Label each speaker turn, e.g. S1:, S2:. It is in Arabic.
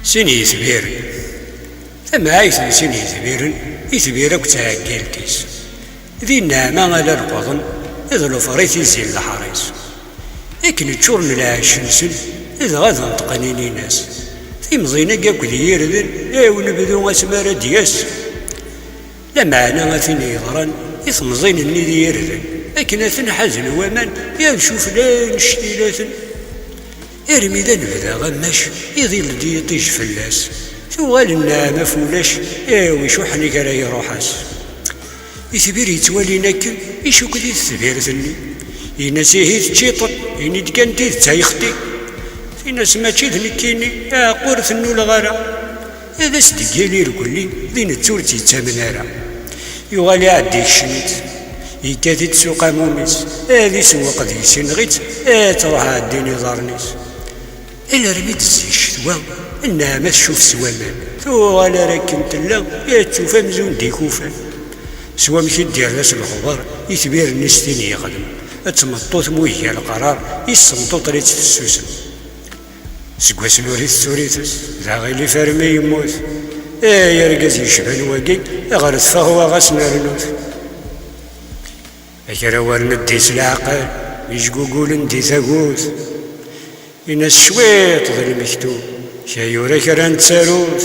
S1: سين يتبيرن ثم عايث سين يتبير أكو تعقلتيس ذي النعمة على القضن إذا لفريتي زين الحريص لكن تشورن العشنسن إذا غادا نتقنيني ناس في مزينة كاكو ذي يردن ونبدو اسمار دياس لما أنا غاثيني يضرن يثمزين الني ذي يردن لكن أثن حزن ومن يشوف لا نشتيلاتن ارمي ذا نبدا غماش يظل دي يطيش فلاس ثوال النعمة فولاش ويشوحني كرا يروحاس يثبير يتوالي ناكل يشوك ذي الثبير ثني ينسيه تشيطن ينيد كان تيث تايختي في ناس ما تشيث نكيني قور ثنو الغارة هذا صدقيلي ركلي ذي نتورتي تامنارا يغالي عدي الشنيت يكاثي تسوق موميس هذي سوق ذي سنغيت تروح عديني ضارنيس إلا رميت زي الشتوى إنها ما تشوف سوامان ثوغالا راكن تلا تشوف مزون ديكوفان سوا مشي دير راس الخضر يتبير النستين يخدم تمطوط مويه القرار يصمطوط ريت السوسن سكواس نوريت سوريتس ذا غير اللي فارمي يموت يا رقاز يشبان واقي غير تفاهو غاسنا رنوت أكرا ورنا ديس العقل يشقوقول ندي ثاقوت إن الشويط ذا المكتوب شايورا كرا نتساروت